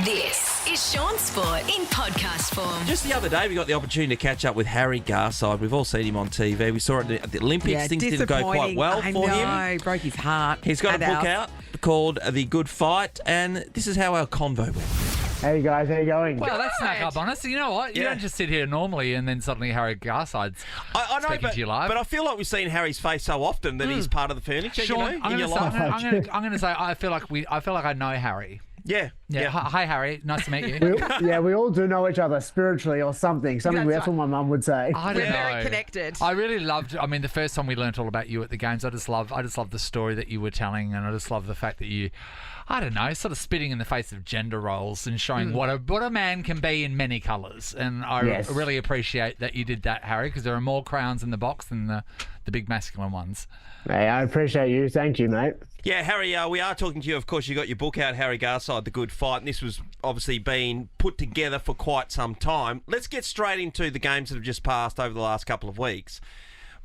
This is Shaun Sport in podcast form. Just the other day, we got the opportunity to catch up with Harry Garside. We've all seen him on TV. We saw it at the Olympics. Things didn't go quite well for him. I know, broke his heart. He's got a book out called The Good Fight, and this is how our convo went. Hey guys, how you going? Well, that snuck up on us. You know what? You don't just sit here normally and then suddenly Harry Garside's speaking to you live. But I feel like we've seen Harry's face so often that he's part of the furniture, Shaun, in your life. I'm going to say I feel like I know Harry. Yeah. Hi, Harry. Nice to meet you. We all do know each other spiritually or something. That's what my mum would say. I don't know. We're very connected. I really loved. I mean, the first time we learnt all about you at the games, I just love the story that you were telling, and I just love the fact that you, I don't know, sort of spitting in the face of gender roles and showing what a man can be in many colours. And I really appreciate that you did that, Harry, because there are more crowns in the box than the big masculine ones. Hey, I appreciate you. Thank you, mate. Yeah, Harry, we are talking to you. Of course, you got your book out, Harry Garside, The Good Fight, and this was obviously been put together for quite some time. Let's get straight into the games that have just passed over the last couple of weeks.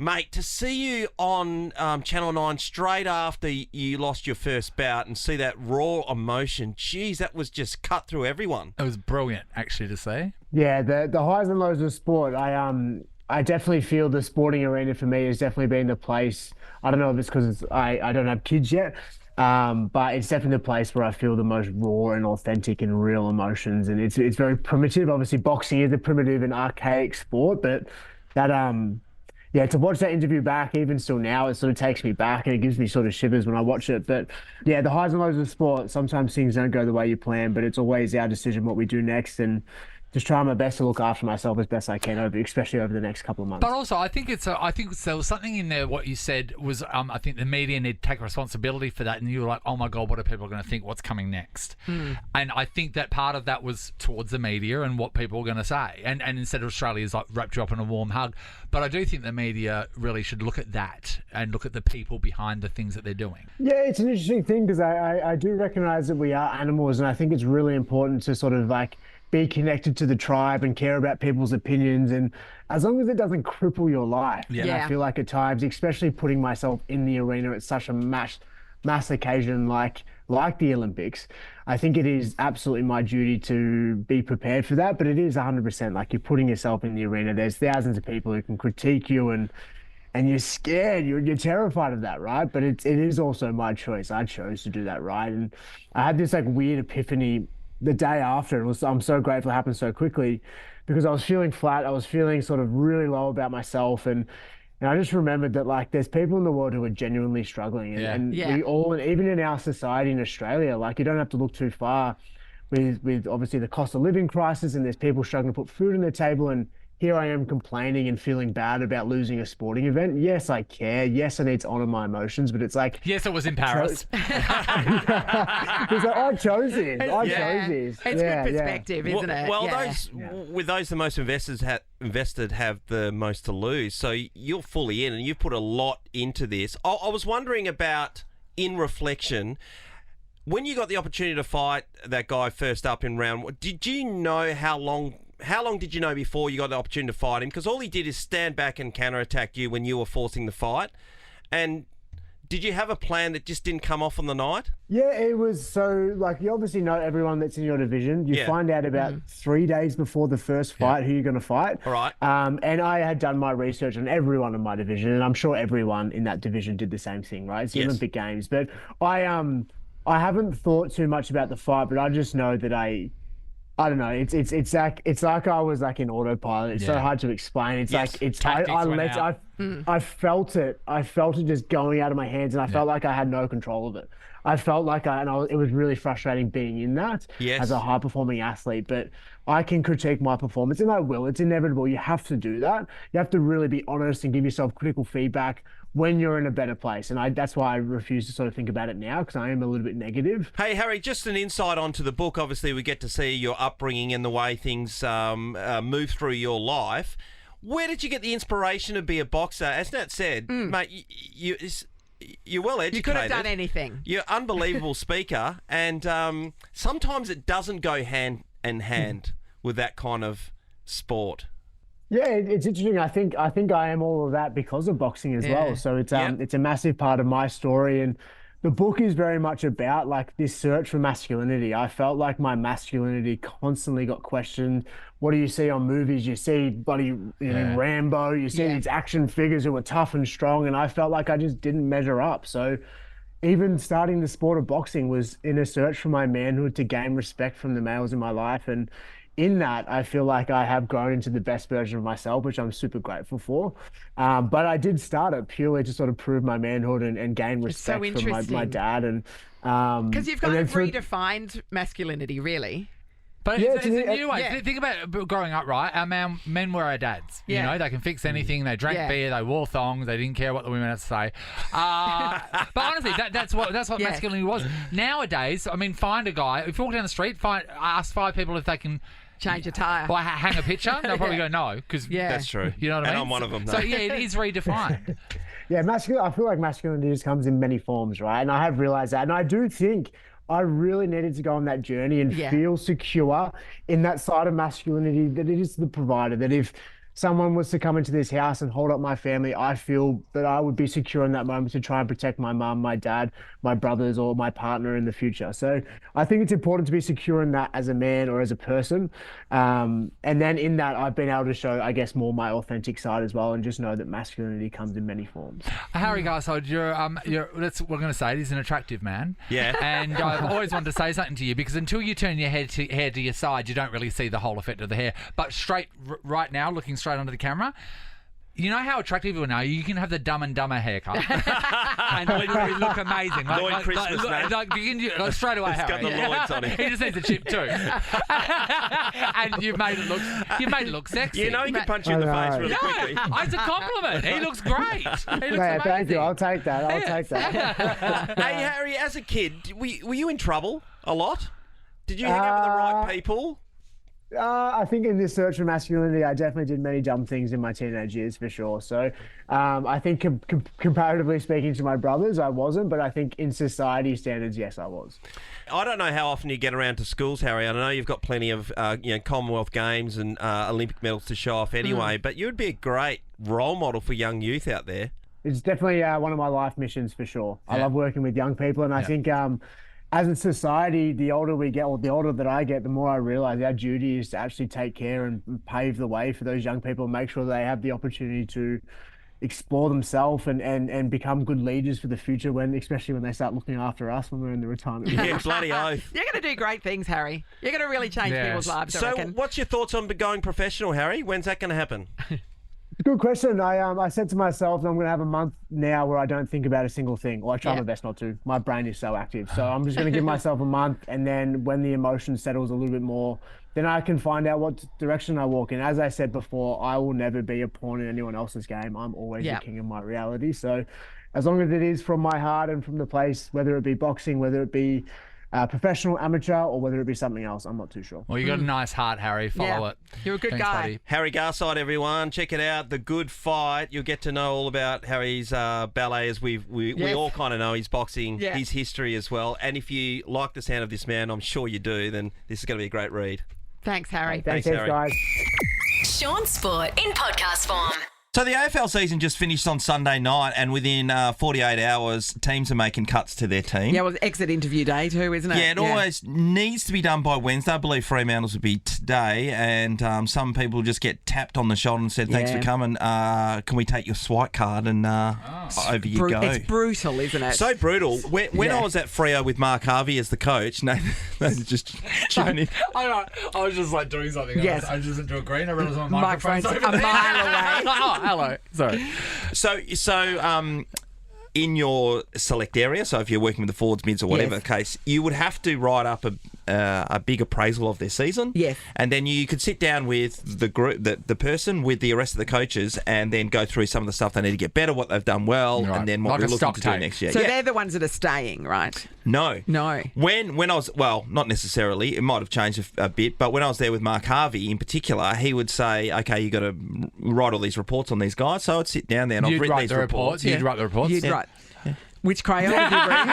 Mate, to see you on Channel 9 straight after you lost your first bout and see that raw emotion, geez, that was just cut through everyone. It was brilliant, actually, to see. Yeah, the highs and lows of sport. I definitely feel the sporting arena for me has definitely been the place. I don't know if it's because I don't have kids yet, but it's definitely the place where I feel the most raw and authentic and real emotions. And it's very primitive. Obviously, boxing is a primitive and archaic sport, but that to watch that interview back, even still now, it sort of takes me back and it gives me sort of shivers when I watch it. But yeah, the highs and lows of sport. Sometimes things don't go the way you plan, but it's always our decision what we do next. And just trying my best to look after myself as best I can, especially over the next couple of months. But also, I think there was something in there. What you said was, I think the media need to take responsibility for that. And you were like, oh my God, what are people going to think? What's coming next? And I think that part of that was towards the media and what people were going to say. And instead of Australia's like wrapped you up in a warm hug. But I do think the media really should look at that and look at the people behind the things that they're doing. Yeah, it's an interesting thing because I do recognise that we are animals, and I think it's really important to sort of like be connected to the tribe and care about people's opinions, and as long as it doesn't cripple your life. And I feel like at times, especially putting myself in the arena at such a mass occasion like the Olympics, I think it is absolutely my duty to be prepared for that. But it is 100% like you're putting yourself in the arena. There's thousands of people who can critique you, and you're scared, you're terrified of that, right? But it is also my choice. I chose to do that, right? And I had this like weird epiphany the day after. I'm so grateful it happened so quickly because I was feeling flat. I was feeling sort of really low about myself. And I just remembered that like there's people in the world who are genuinely struggling. And we all, and even in our society in Australia, like you don't have to look too far with obviously the cost of living crisis, and there's people struggling to put food on their table, and here I am complaining and feeling bad about losing a sporting event. Yes, I care. Yes, I need to honour my emotions, but it's like... Yes, it was in Paris. It's like, I chose this. I chose this. It's good perspective, isn't it? Well, those the most invested have the most to lose. So you're fully in, and you've put a lot into this. I was wondering about, in reflection, when you got the opportunity to fight that guy first up in round one, did you know how long did you know before you got the opportunity to fight him? Because all he did is stand back and counterattack you when you were forcing the fight. And did you have a plan that just didn't come off on the night? Yeah, it was so, like, you obviously know everyone that's in your division. You find out about 3 days before the first fight who you're going to fight. All right. And I had done my research on everyone in my division, and I'm sure everyone in that division did the same thing, right? It's the Olympic Games. But I haven't thought too much about the fight, but I just know that I don't know. It's like I was like in autopilot. It's so hard to explain. It's like I felt it. I felt it just going out of my hands, and I felt like I had no control of it. I felt like it was really frustrating being in that as a high performing athlete. But I can critique my performance, and I will. It's inevitable. You have to do that. You have to really be honest and give yourself critical feedback when you're in a better place. And that's why I refuse to sort of think about it now, because I am a little bit negative. Hey, Harry, just an insight onto the book. Obviously, we get to see your upbringing and the way things move through your life. Where did you get the inspiration to be a boxer? As Nat said, mate, you're well educated. You could have done anything. You're an unbelievable speaker, and sometimes it doesn't go hand in hand with that kind of sport. Yeah, it's interesting. I think I am all of that because of boxing as well. So it's a massive part of my story, and the book is very much about like this search for masculinity. I felt like my masculinity constantly got questioned. What do you see on movies? You see bloody Rambo, you see these action figures who were tough and strong, and I felt like I just didn't measure up. So even starting the sport of boxing was in a search for my manhood to gain respect from the males in my life. And in that, I feel like I have grown into the best version of myself, which I'm super grateful for. But I did start it purely to sort of prove my manhood and gain respect from my dad. And because you've kind of redefined masculinity, really. But it's a new way. Think about it, growing up, right? Our men were our dads. You know, they can fix anything. They drank beer. They wore thongs. They didn't care what the women had to say. But honestly, that's what masculinity was. Nowadays, I mean, find a guy. If you walk down the street, ask 5 people if they can change a tyre. Or hang a picture. They'll probably go no, because that's true. You know what I mean? And I'm one of them. So it is redefined. I feel like masculinity just comes in many forms, right? And I have realized that. And I do think I really needed to go on that journey and feel secure in that side of masculinity, that it is the provider, that if someone was to come into this house and hold up my family, I feel that I would be secure in that moment to try and protect my mum, my dad, my brothers, or my partner in the future. So I think it's important to be secure in that as a man or as a person. And then in that, I've been able to show, I guess, more my authentic side as well, and just know that masculinity comes in many forms. Harry Garside, we're going to say it, he's an attractive man. Yeah. And I've always wanted to say something to you, because until you turn your hair to your side, you don't really see the whole effect of the hair. But right now, looking straight onto the camera, you know how attractive you are. You can have the Dumb and Dumber haircut and literally look amazing. Lloyd Christmas, like straight away, Harry. Got the Lloyds on it. He just needs a chip too. And you've made it look sexy. You know he can punch you in the face really quickly. It's a compliment. He looks great. He looks amazing. Thank you. I'll take that. Hey, Harry, as a kid, were you in trouble a lot? Did you hang out with the right people? I think in this search for masculinity, I definitely did many dumb things in my teenage years, for sure. So I think comparatively speaking to my brothers, I wasn't. But I think in society standards, yes, I was. I don't know how often you get around to schools, Harry. I know you've got plenty of Commonwealth Games and Olympic medals to show off anyway. But you would be a great role model for young youth out there. It's definitely one of my life missions, for sure. Yeah. I love working with young people. And I think as a society, the older we get, or the older that I get, the more I realize our duty is to actually take care and pave the way for those young people, and make sure they have the opportunity to explore themselves and become good leaders for the future, especially when they start looking after us when we're in the retirement. Yeah, bloody oath. You're going to do great things, Harry. You're going to really change people's lives, I reckon. What's your thoughts on going professional, Harry? When's that going to happen? Good question. I said to myself, I'm going to have a month now where I don't think about a single thing, or I try my best not to. My brain is so active. So I'm just going to give myself a month, and then when the emotion settles a little bit more, then I can find out what direction I walk in. As I said before, I will never be a pawn in anyone else's game. I'm always the king of my reality. So as long as it is from my heart and from the place, whether it be boxing, whether it be professional, amateur, or whether it be something else, I'm not too sure. Well, you got a nice heart, Harry. Follow it. You're a good guy. Buddy. Harry Garside, everyone. Check it out. The Good Fight. You'll get to know all about Harry's ballet, as we all kind of know his boxing, his history as well. And if you like the sound of this man, I'm sure you do, then this is going to be a great read. Thanks, Harry. Thanks, Harry. Guys. Shaun Sport in podcast form. So the AFL season just finished on Sunday night, and within 48 hours, teams are making cuts to their team. Yeah, well, exit interview day too, isn't it? Yeah, it always needs to be done by Wednesday. I believe Fremantle's would be today, and some people just get tapped on the shoulder and said, thanks for coming. Can we take your swipe card? And over you go. It's brutal, isn't it? So brutal. When I was at Freo with Mark Harvey as the coach, Nathan just chipping in. I was just like doing something. Yes. I just went to a green. I realised my microphone's a mile away. Hello. Sorry. So, in your select area, so if you're working with the forwards, mids, or whatever the case, you would have to write up a big appraisal of their season. Yes. And then you could sit down with the group, the person, with the rest of the coaches, and then go through some of the stuff they need to get better, what they've done well, and then what we're looking to do next year. So they're the ones that are staying, right? No. When I was, not necessarily, it might have changed a bit, but when I was there with Mark Harvey in particular, he would say, okay, you got to write all these reports on these guys. So I'd sit down there and I've written these reports. You'd write the reports. You'd write. Which crayon did you bring?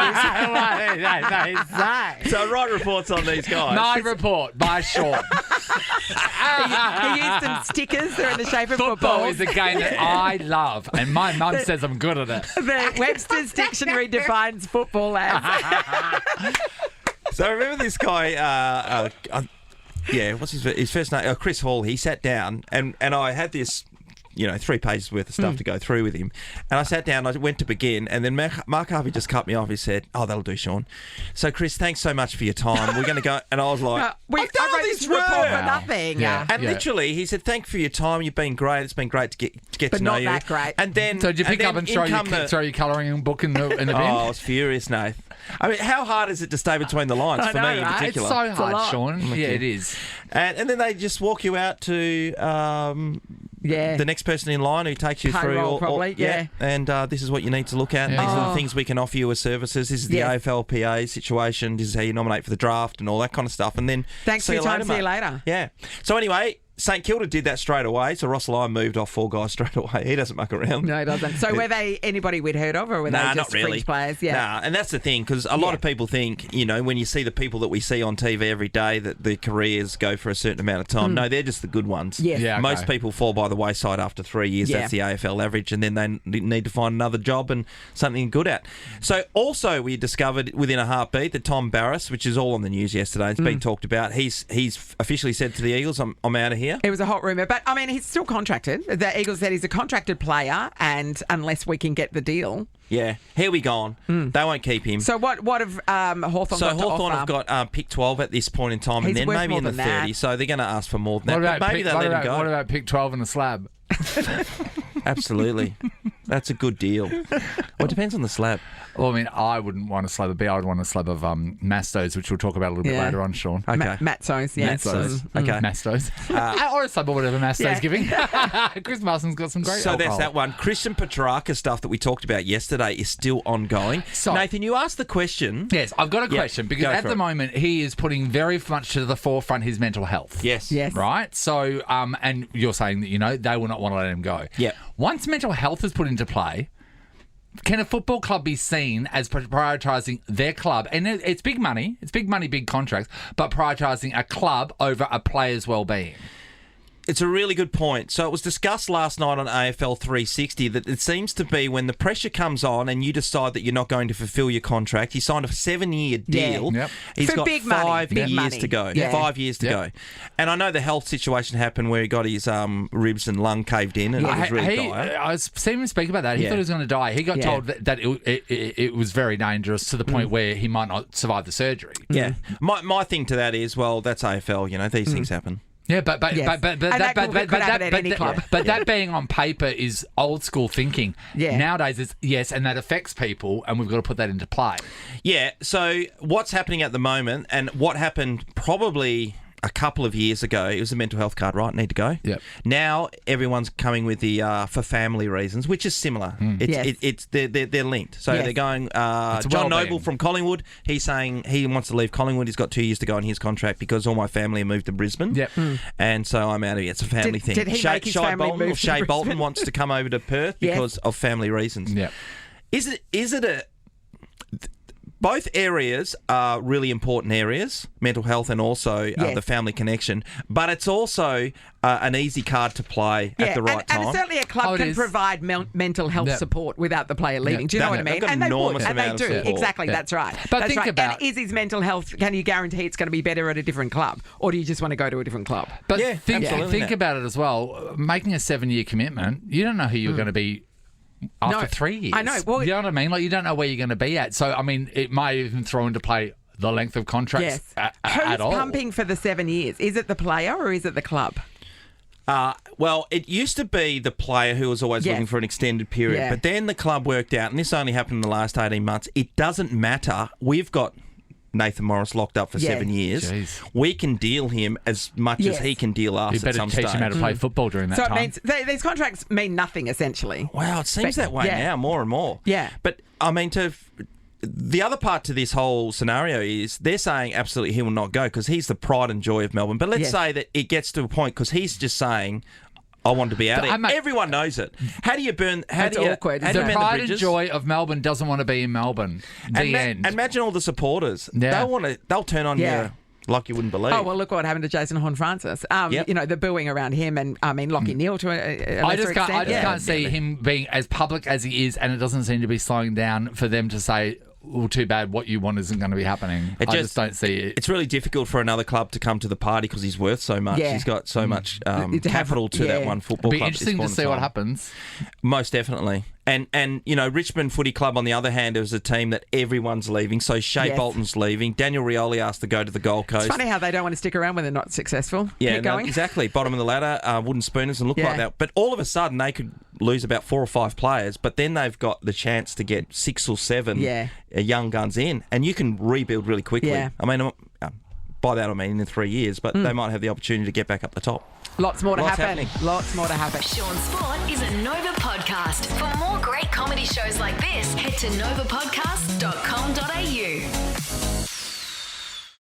So I write reports on these guys. My report by Shaun. He used some stickers. They're in the shape of Football footballs. is a game that I love, and my mum says I'm good at it. The Webster's Dictionary defines football as. So I remember this guy, what's his first name? Chris Hall. He sat down and I had this, 3 pages worth of stuff to go through with him. And I sat down, I went to begin, and then Mark Harvey just cut me off. He said, "Oh, that'll do, Shaun. So, Chris, thanks so much for your time. We're going to go." And I was like, I wrote this report for nothing. Yeah. And literally, he said, "Thanks for your time. You've been great. It's been great to get But to know not you." that great. And then, So did you pick up and throw your colouring book in the bin? Oh, I was furious, Nath. I mean, how hard is it to stay between the lines I for know, me in right? It's particular? so a hard, lot. Shaun. Yeah, it is. And then they just walk you out to Yeah. the next person in line who takes you through Payroll, probably, yeah. And this is what you need to look at. Yeah. These are the things we can offer you as services. This is the Yeah. AFLPA situation. This is how you nominate for the draft and all that kind of stuff. And then Thanks for your time. See you later. Yeah. So anyway, St Kilda did that straight away. So Ross Lyon moved off 4 guys straight away. He doesn't muck around. No, it doesn't. So were they anybody we'd heard of, or were they Nah, just not really. fringe players? Yeah. Nah, and that's the thing, because a lot of people think, when you see the people that we see on TV every day, that their careers go for a certain amount of time. No, they're just the good ones. Yes. Yeah, okay. Most people fall by the wayside after 3 years. Yeah. That's the AFL average, and then they need to find another job and something good at. So also we discovered within a heartbeat that Tom Barrass, which is all on the news yesterday, it's been talked about. He's officially said to the Eagles, I'm out of here. It was a hot rumour, but I mean, he's still contracted. The Eagles said he's a contracted player, and unless we can get the deal. Yeah, here we gone. They won't keep him. So what have Hawthorn So got to Hawthorn offer? have got pick 12 at this point in time, He's and then worth maybe more in the than that. 30. So they're going to ask for more than What that. about But maybe pick, they'll what let him go. about pick 12 in the slab? Absolutely. That's a good deal. Well, it depends on the slab. Well, I mean, I wouldn't want a slab of beer. I'd want a slab of Mastos, which we'll talk about a little bit Yeah. later on, Sean. Okay. Matsos, yeah. Matsos. Okay. Mastos. Or a slab or whatever Masto's Yeah. giving. Chris Marston's got some great So alcohol. that's that one. Christian Petracca stuff that we talked about yesterday is still ongoing. So- Nathan, you asked the question. Yes, I've got a Yeah, question because go at for the it. moment he is putting very much to the forefront his mental health. Yes. Yes. Right? So, and you're saying that, they will not want to let him go. Yeah. Once mental health is put into play, can a football club be seen as prioritising their club? And it's big money, big contracts, but prioritising a club over a player's well-being. It's a really good point. So it was discussed last night on AFL 360 that it seems to be when the pressure comes on and you decide that you're not going to fulfil your contract. He signed a 7-year deal. Yep. He's For got big money. 5 Big years money. to go. Yeah. 5 years to go. And I know the health situation happened where he got his ribs and lung caved in and it was really dire. I seen him speak about that. He Yeah. thought he was going to die. He got Yeah. told that it was very dangerous to the point where he might not survive the surgery. Yeah. My thing to that is, well, that's AFL, these things happen. Yeah, but Yes. And that could happen at any club. But that being on paper is old school thinking. Yeah. Nowadays it's yes, and that affects people, and we've got to put that into play. Yeah, so what's happening at the moment and what happened probably a couple of years ago, it was a mental health card, right? Need to go. Yep. Now everyone's coming with the for family reasons, which is similar. Yes. They're linked. So Yes. they're going. It's John well-being. Noble from Collingwood. He's saying he wants to leave Collingwood. He's got 2 years to go on his contract because all my family have moved to Brisbane. Yep. And so I'm out of here. It's a family thing. did he make his family Bolton, move or to Shay Bolton Brisbane? wants to come over to Perth Yes. because of family reasons. Yep. Is it a both areas are really important areas, mental health and also Yes. the family connection, but it's also an easy card to play at the right time. And certainly a club Oh, it can is. provide mental health Yeah. support without the player leaving. Yeah. Do you know what I They've mean? got And they would, enormous and they amount of do. support. Exactly, Yeah. that's right. But That's think right. about- And is his mental health, can you guarantee it's going to be better at a different club? Or do you just want to go to a different club? But Yeah, think absolutely. about it as well. Making a 7-year commitment, you don't know who you're going to be after No, 3 years. I know. Well, you know what I mean? Like, you don't know where you're going to be at. So, I mean, it may even throw into play the length of contracts Yes. at Who's all. pumping for the 7 years? Is it the player or is it the club? Well, it used to be the player who was always Yes. looking for an extended period, Yeah. but then the club worked out, and this only happened in the last 18 months, it doesn't matter. We've got Nathan Morris locked up for Yeah. 7 years. Jeez. We can deal him as much Yes. as he can deal us You at better some teach stage. him how to play football during that So time. it means these contracts mean nothing, essentially. Wow, it seems But- that way yeah. now, more and more. Yeah. But, I mean, the other part to this whole scenario is they're saying absolutely he will not go because he's the pride and joy of Melbourne. But let's Yes. say that it gets to a point because he's just saying, I want to be out But of I here. might- Everyone knows it. How do you burn... That's awkward. How do the you burn pride and bridges? joy of Melbourne doesn't want to be in Melbourne. The And end. imagine all the supporters. Yeah. They'll turn on Yeah. like you wouldn't believe. Oh, well, look what happened to Jason Horne-Francis. Yep. You know, the booing around him and, I mean, Lachie Neale to a lesser extent. I just can't see him being as public as he is, and it doesn't seem to be slowing down for them to say, well, too bad, what you want isn't going to be happening. I just don't see it. It's really difficult for another club to come to the party because he's worth so much. Yeah. He's got so much capital to that one football It'll be club. interesting to see what happens. Most definitely. And you know, Richmond Footy Club, on the other hand, is a team that everyone's leaving. So Shea Bolton's leaving. Daniel Rioli asked to go to the Gold Coast. It's funny how they don't want to stick around when they're not successful. Yeah, Keep going. exactly. Bottom of the ladder, wooden spooners and look like that. But all of a sudden, they could lose about 4 or 5 players, but then they've got the chance to get 6 or 7 young guns in, and you can rebuild really quickly. Yeah. I mean, by that I mean in 3 years, but they might have the opportunity to get back up the top. Lots more to happen. Happening. Lots more to happen. Shaun Sport is a Nova podcast. For more great comedy shows like this, head to novapodcast.com.au.